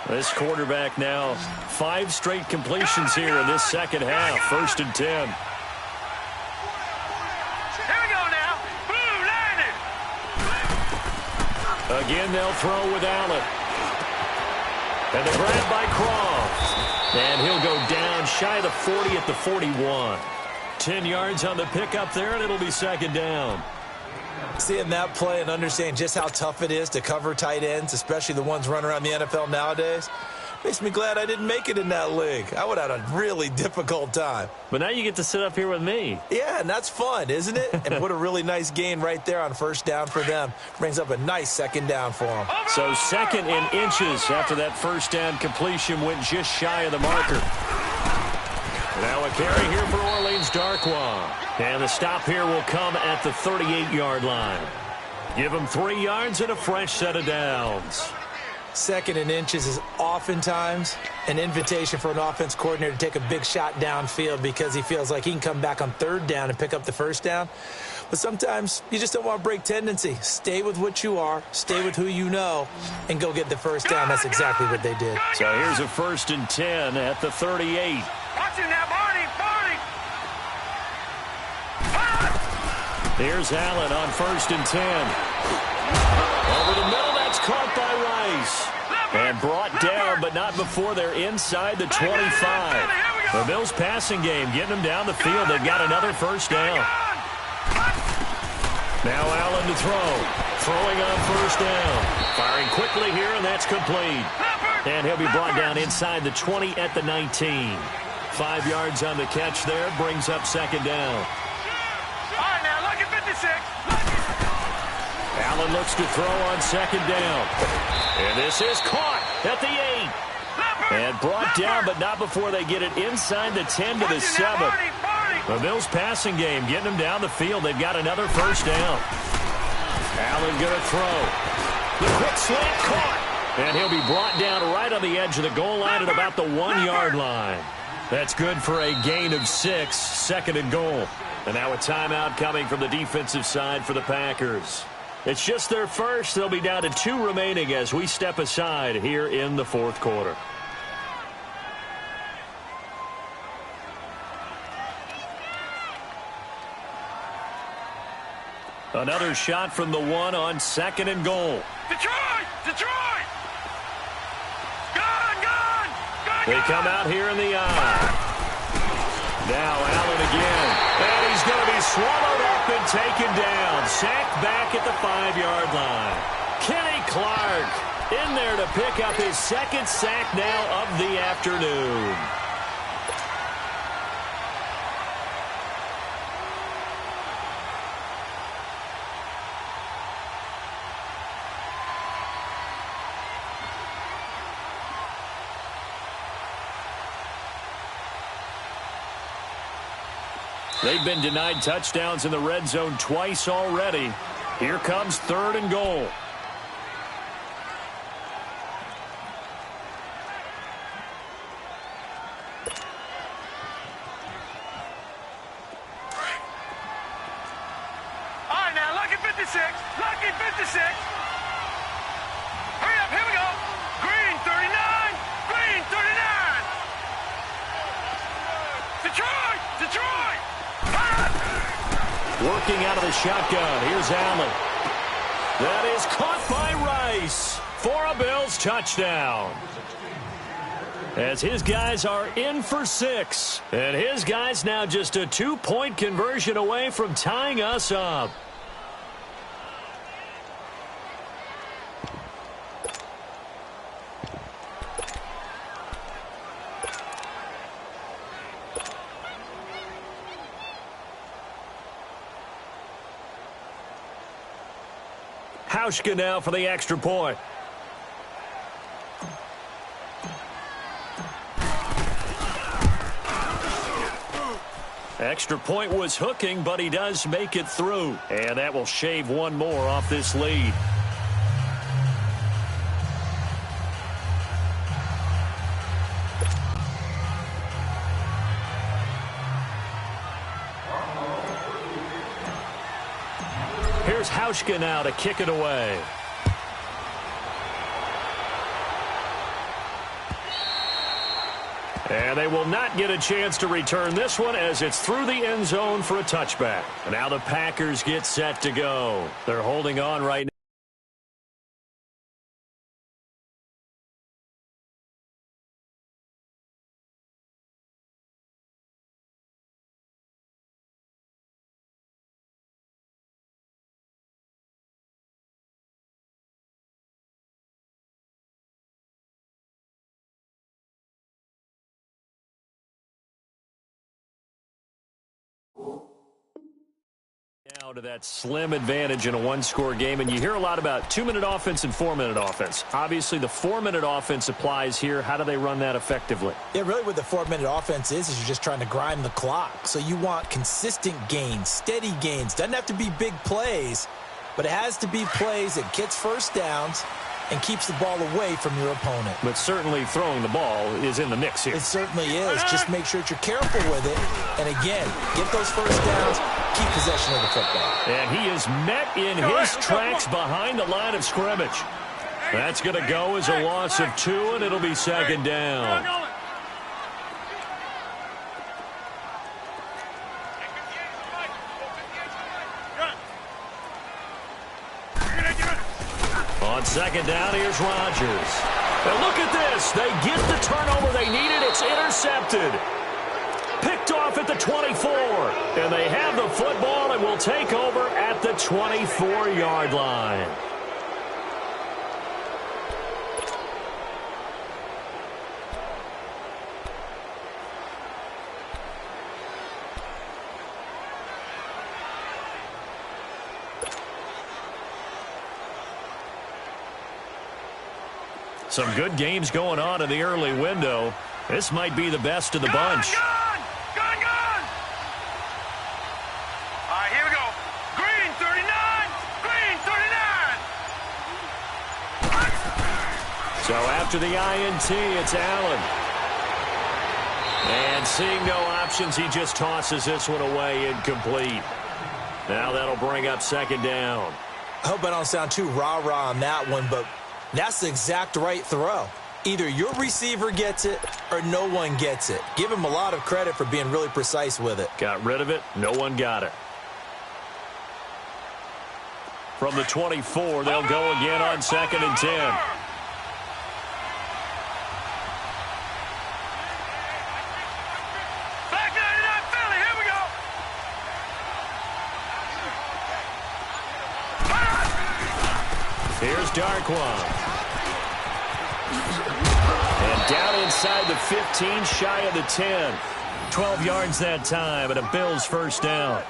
This quarterback now, 5 straight completions here in this second half. 1st and 10. Again, they'll throw with Allen. And the grab by Croft. And he'll go down shy of the 40 at the 41. 10 yards on the pickup there, and it'll be 2nd down. Seeing that play and understanding just how tough it is to cover tight ends, especially the ones running around the NFL nowadays, makes me glad I didn't make it in that league. I would have had a really difficult time. But now you get to sit up here with me. Yeah, and that's fun, isn't it? And what a really nice gain right there on 1st down for them. Brings up a nice 2nd down for them. So 2nd and inches after that 1st down completion went just shy of the marker. Now a carry here for Orleans Darkwa. And the stop here will come at the 38-yard line. Give them 3 yards and a fresh set of downs. 2nd and inches is oftentimes an invitation for an offense coordinator to take a big shot downfield because he feels like he can come back on 3rd down and pick up the 1st down. But sometimes you just don't want to break tendency. Stay with what you are, stay with who you know, and go get the 1st down. That's exactly what they did. So here's a 1st and 10 at the 38. Watch it now, Barney. Here's Allen on 1st and 10. Over the middle, that's caught by Rice. And brought down, but not before they're inside the 25. The Bills passing game, getting them down the field. They've got another 1st down. Now Allen to throw. Throwing on 1st down. Firing quickly here, and that's complete. And he'll be brought down inside the 20 at the 19. 5 yards on the catch there, brings up 2nd down. Allen looks to throw on second down. And this is caught at the 8. And brought down, but not before they get it inside the 10 to the 7. The Bills passing game getting them down the field. They've got another first down. Allen going to throw. The quick slant caught. And he'll be brought down right on the edge of the goal line at about the 1-yard line. That's good for a gain of 6, second and goal. And now a timeout coming from the defensive side for the Packers. It's just their first. They'll be down to 2 remaining as we step aside here in the fourth quarter. Another shot from the 1 on second and goal. Detroit! Detroit! Gun! They come out here in the eye. Now Allen again. And he's going to be swallowed up and taken down. Sacked back at the 5-yard line. Kenny Clark in there to pick up his second sack now of the afternoon. They've been denied touchdowns in the red zone twice already. Here comes third and goal. All right, now, lucky 56. Lucky 56. Hurry up, here we go. Green 39. Green 39. Detroit! Detroit! Working out of the shotgun. Here's Allen. That is caught by Rice for a Bills touchdown. As his guys are in for 6. And his guys now just a 2-point conversion away from tying us up. Hauschka now for the extra point. Extra point was hooking, but he does make it through. And that will shave one more off this lead. Here's Hauschka now to kick it away. And they will not get a chance to return this one as it's through the end zone for a touchback. And now the Packers get set to go. They're holding on right now. Now to that slim advantage in a one-score game, and you hear a lot about 2-minute offense and 4-minute offense. Obviously, the 4-minute offense applies here. How do they run that effectively? Yeah, really what the 4-minute offense is you're just trying to grind the clock. So you want consistent gains, steady gains. Doesn't have to be big plays, but it has to be plays that gets first downs and keeps the ball away from your opponent. But certainly throwing the ball is in the mix here. It certainly is. Just make sure that you're careful with it. And again, get those first downs, keep possession of the football. And he is met in his tracks behind the line of scrimmage. That's going to go as a loss of 2, and it'll be second down. On second down, here's Rodgers. And look at this. They get the turnover they needed. It's intercepted. Picked off at the 24. And they have the football and will take over at the 24-yard line. Some good games going on in the early window. This might be the best of the bunch. Gone! All right, here we go. Green 39! Green 39! So after the INT, it's Allen. And seeing no options, he just tosses this one away incomplete. Now that'll bring up second down. I hope I don't sound too rah-rah on that one, but that's the exact right throw. Either your receiver gets it or no one gets it. Give him a lot of credit for being really precise with it. Got rid of it. No one got it. From the 24, they'll go again on 2nd and 10. Here's Darkwan. And down inside the 15, shy of the 10. 12 yards that time, and a Bills first down.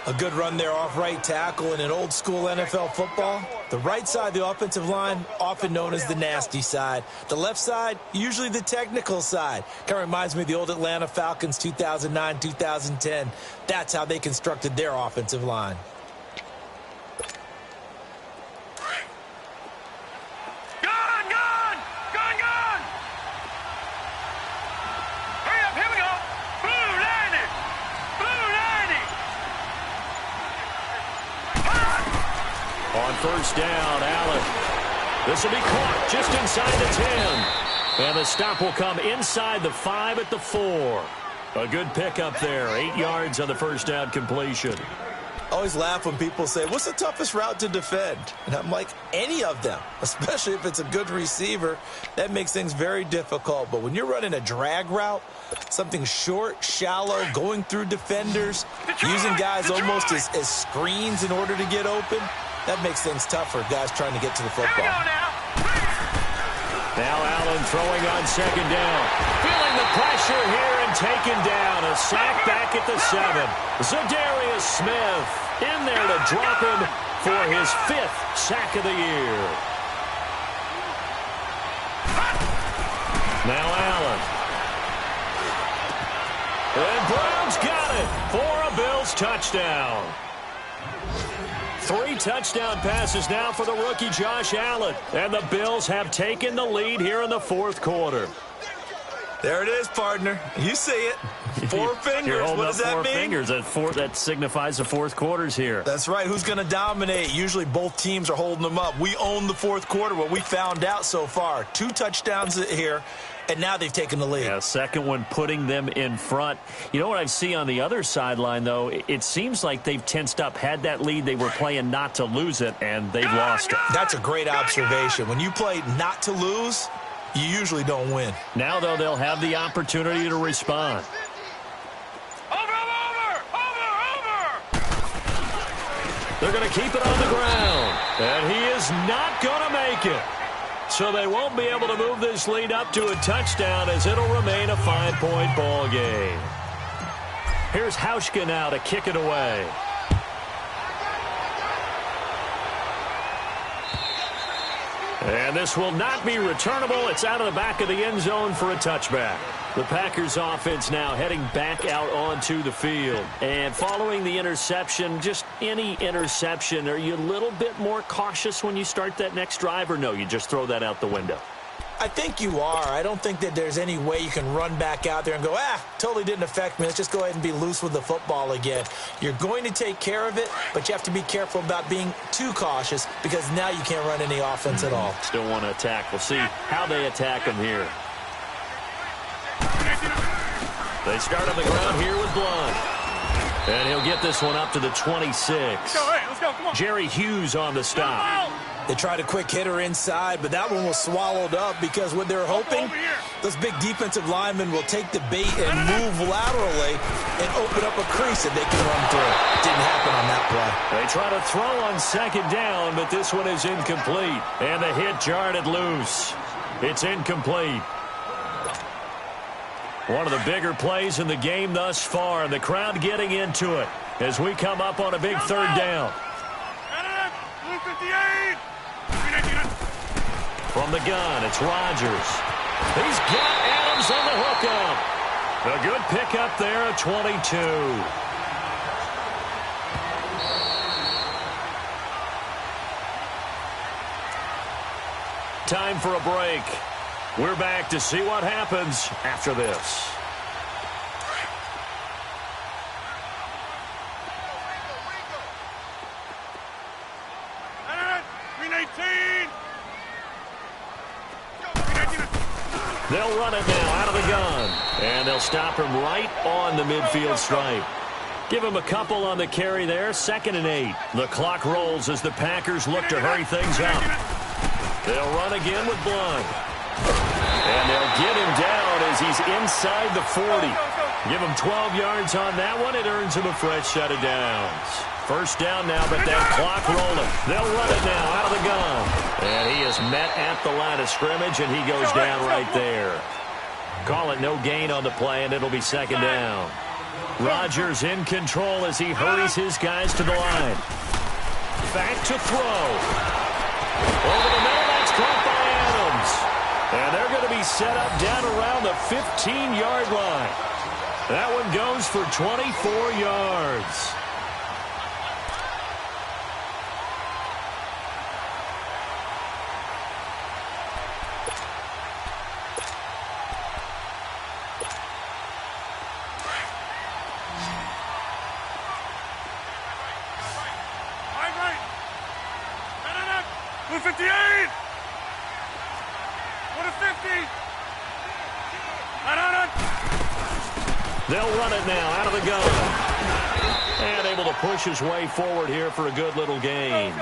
A good run there off right tackle in an old-school NFL football. The right side of the offensive line, often known as the nasty side. The left side, usually the technical side. Kind of reminds me of the old Atlanta Falcons 2009-2010. That's how they constructed their offensive line. On first down, Allen. This will be caught just inside the 10. And the stop will come inside the 5 at the 4. A good pickup there. 8 yards on the first down completion. I always laugh when people say, what's the toughest route to defend? And I'm like, any of them, especially if it's a good receiver. That makes things very difficult. But when you're running a drag route, something short, shallow, going through defenders, using guys almost as screens in order to get open, that makes things tough for guys trying to get to the football. Now Allen throwing on second down. Feeling the pressure here and taken down. A sack back at the 7. Zadarius Smith in there to drop him for his 5th sack of the year. Now Allen. And Brown's got it for a Bills touchdown. 3 touchdown passes now for the rookie Josh Allen. And the Bills have taken the lead here in the 4th quarter. There it is, partner. You see it. 4 fingers. What does that mean? 4 fingers. That signifies the 4th quarter's here. That's right. Who's going to dominate? Usually both teams are holding them up. We own the 4th quarter, what we found out so far. 2 touchdowns here. And now they've taken the lead. Yeah, second one putting them in front. You know what I see on the other sideline, though? It seems like they've tensed up. Had that lead, they were playing not to lose it, and they've lost it. That's a great observation. When you play not to lose, you usually don't win. Now, though, they'll have the opportunity to respond. Over! They're going to keep it on the ground. And he is not going to make it. So they won't be able to move this lead up to a touchdown as it'll remain a 5-point ball game. Here's Hauschka now to kick it away. And this will not be returnable. It's out of the back of the end zone for a touchback. The Packers offense now heading back out onto the field. And following the interception, just any interception, are you a little bit more cautious when you start that next drive, or no, you just throw that out the window? I think you are. I don't think that there's any way you can run back out there and go, totally didn't affect me. Let's just go ahead and be loose with the football again. You're going to take care of it, but you have to be careful about being too cautious because now you can't run any offense at all. Still want to attack. We'll see how they attack them here. They start on the ground here with Blunt. And he'll get this one up to the 26. Let's go, come on. Jerry Hughes on the stop. They tried a quick hitter inside, but that one was swallowed up because what they're hoping, those big defensive linemen will take the bait and move laterally and open up a crease that they can run through. Didn't happen on that play. They try to throw on second down, but this one is incomplete. And the hit jarred it loose. It's incomplete. One of the bigger plays in the game thus far, and the crowd getting into it as we come up on a big third down. From the gun, it's Rodgers. He's got Adams on the hookup. A good pickup there at 22. Time for a break. We're back to see what happens after this. They'll run it now out of the gun. And they'll stop him right on the midfield stripe. Give him a couple on the carry there. 2nd and 8. The clock rolls as the Packers look to hurry things up. They'll run again with Blunt. And they'll get him down as he's inside the 40. Give him 12 yards on that one. It earns him a fresh set of downs. First down now, but that clock rolling. They'll run it now out of the gun. And he is met at the line of scrimmage, and he goes down right there. Call it no gain on the play, and it'll be 2nd down. Rodgers in control as he hurries his guys to the line. Back to throw. Over the middle, that's caught by Adams. And they're going to be set up down around the 15-yard line. That one goes for 24 yards. They'll run it now out of the gun. And able to push his way forward here for a good little gain.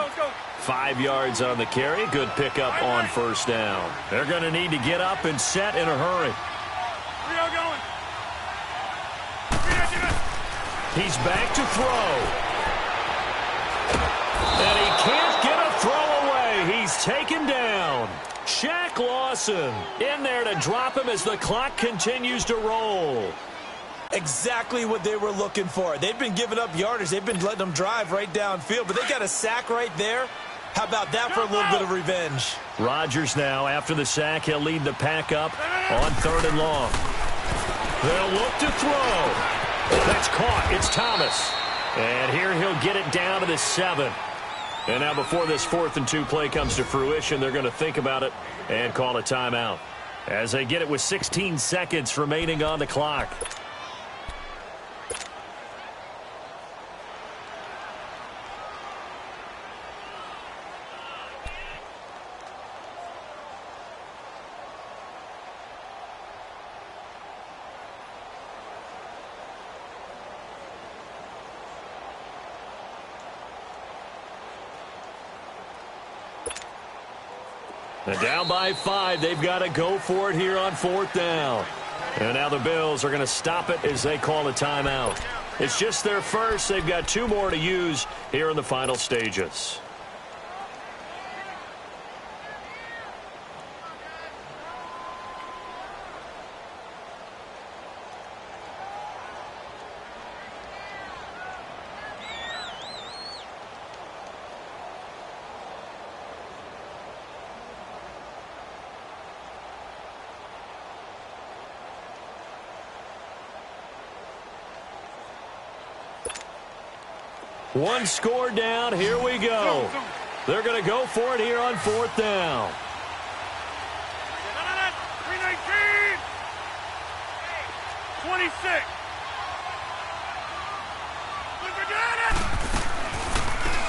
5 yards on the carry. Good pickup on first down. They're going to need to get up and set in a hurry. He's back to throw. And he can't get a throw away. He's taken down. Shaq Lawson in there to drop him as the clock continues to roll. Exactly what they were looking for. They've been giving up yardage. They've been letting them drive right downfield, but they got a sack right there. How about that for a little bit of revenge? Rodgers now, after the sack, he'll lead the pack up on 3rd and long. They'll look to throw. That's caught. It's Thomas. And here he'll get it down to the 7. And now before this 4th and 2 play comes to fruition, they're going to think about it and call a timeout as they get it with 16 seconds remaining on the clock. And down by 5, they've got to go for it here on 4th down. And now the Bills are going to stop it as they call a timeout. It's just their first. They've got 2 more to use here in the final stages. One score down. Here we go. They're going to go for it here on 4th down. 26.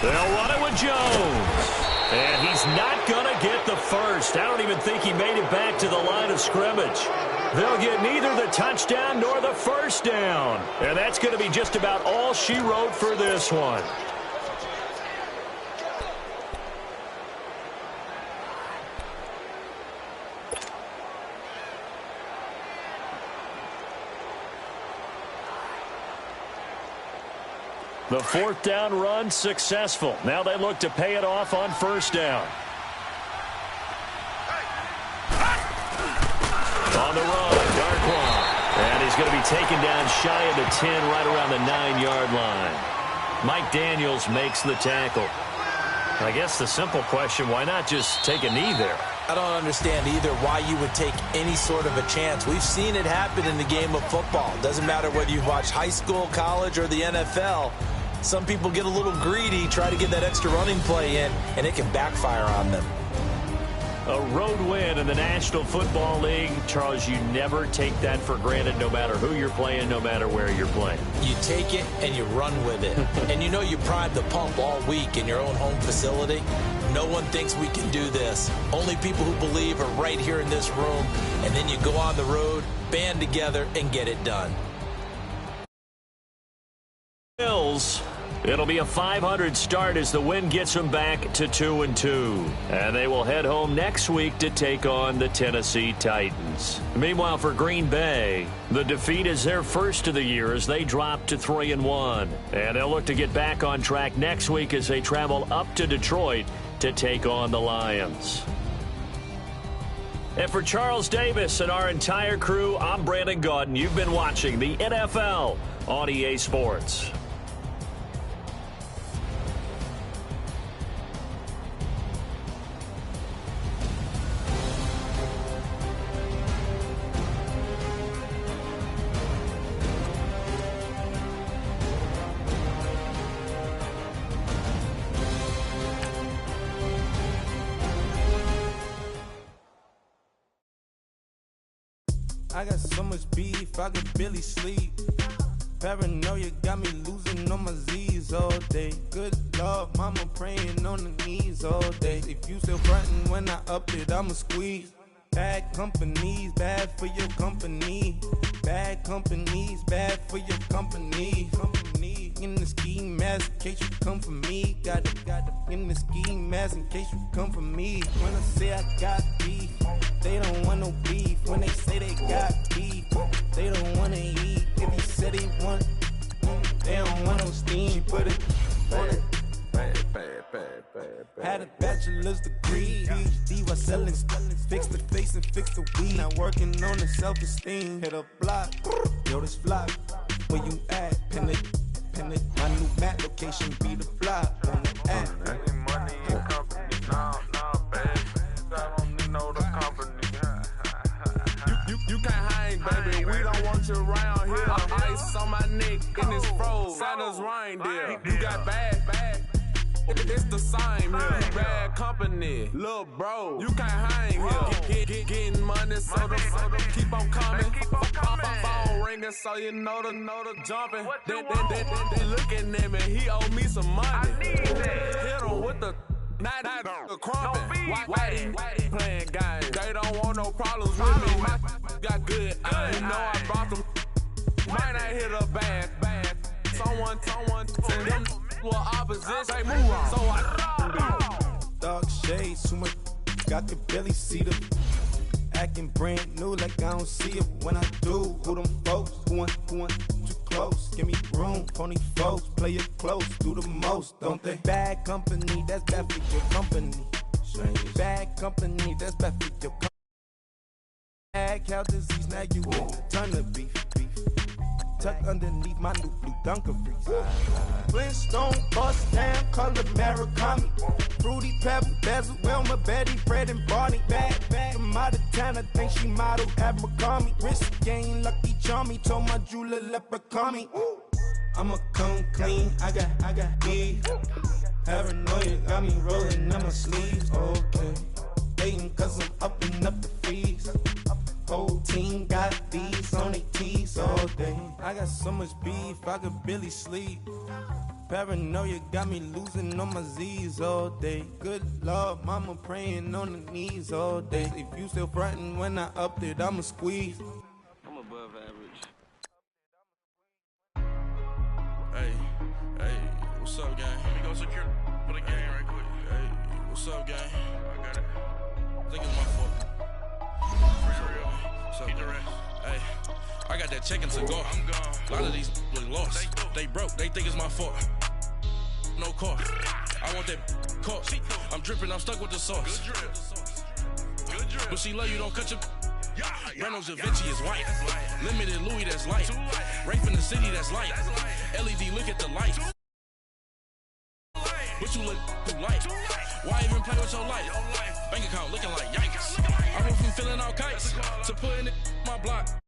They'll run it with Jones. And he's not going to get the first. I don't even think he made it back to the line of scrimmage. They'll get neither the touchdown nor the first down. And that's going to be just about all she wrote for this one. The 4th down run successful. Now they look to pay it off on first down. On the run, Darkwa. And he's going to be taken down shy of the 10, right around the 9-yard line. Mike Daniels makes the tackle. I guess the simple question, why not just take a knee there? I don't understand either why you would take any sort of a chance. We've seen it happen in the game of football. Doesn't matter whether you've watched high school, college, or the NFL. Some people get a little greedy, try to get that extra running play in, and it can backfire on them. A road win in the National Football League. Charles, you never take that for granted no matter who you're playing, no matter where you're playing. You take it and you run with it. And you know you primed the pump all week in your own home facility. No one thinks we can do this. Only people who believe are right here in this room. And then you go on the road, band together, and get it done. Bills. It'll be a 500 start as the win gets them back to 2-2. And they will head home next week to take on the Tennessee Titans. Meanwhile, for Green Bay, the defeat is their first of the year as they drop to 3-1. And they'll look to get back on track next week as they travel up to Detroit to take on the Lions. And for Charles Davis and our entire crew, I'm Brandon Gaudin. You've been watching the NFL on EA Sports. I got so much beef, I could barely sleep. Paranoia got me losing on my Z's all day. Good Lord, mama praying on the knees all day. If you still frontin' when I up it, I'ma squeeze. Bad companies, bad for your company. Bad companies, bad for your company. In the ski mask in case you come for me. Got it in the ski mask in case you come for me. When I say I got beef, they don't want no beef. When they say they got beef, they don't want to eat. If you said they want, they don't want no steam. Put it on it. Had a bachelor's degree, PhD while selling, fix the face and fix the weed. Now working on the self-esteem. Hit a block, yo this flock. Where you at? Pin it. My new map location be the flop on the app. Money and company, no, baby. I don't need no the company. You can't hang, baby. We don't want you around here. Ice on my neck in this froze. Santa's reindeer. You got bad. It's the same here. Bad company, little bro. You can't hang here. Getting money, so the keep on coming. Phone ringing, so you know the jumping. They looking at me, he owe me some money. Hit him with the not the crumping. Whitey playing games. They don't want no problems with me. My got good. I know I brought them. Might not hit a bad. Someone tell them. Well, opposition, move on. So I Dark shades, too much. Got the belly see them. Acting brand new like I don't see it when I do. Who them folks? Who want too close? Give me room, phony folks. Play it close, do the most, don't they? Bad company, that's bad for your company. Bad company, that's bad for your company. Bad cow disease, now you in a ton of beef. Tuck underneath my new blue Dunkaroos. Flintstone, bust down, color Murakami. Fruity Pebble, Basil, Wilma, Betty, Fred, and Barney. Bad from out of town, I think she modeled at McCarmy. Wrist game, Lucky Charmy, told my jeweler leprechaun me. I'ma come clean, I got beef. Paranoia got me rolling on my sleeves, okay. Hating cause I'm upping up the fees. Whole team got these on their tees all day. I got so much beef, I could barely sleep. Paranoia got me losing on my Z's all day. Good Lord, mama praying on the knees all day. If you still frontin' when I up it, I'ma squeeze. I'm above average. Hey, what's up, gang? Let me go secure for the game right quick. Hey, what's up, gang? I got it. I think it's my fault. Keep the rest. Hey, I got that chicken to go. I'm gone. A lot of these look lost. They broke. They think it's my fault. No car. I want that car. I'm dripping. I'm stuck with the sauce. Good drip. But she love you. Don't cut your. Reynolds Da Vinci is white. Limited Louis, that's light. Rape in the city, that's light. LED, look at the light. But you look too light. Why even play with your life? Bank account looking like yikes. feeling all kites to putting it on my block.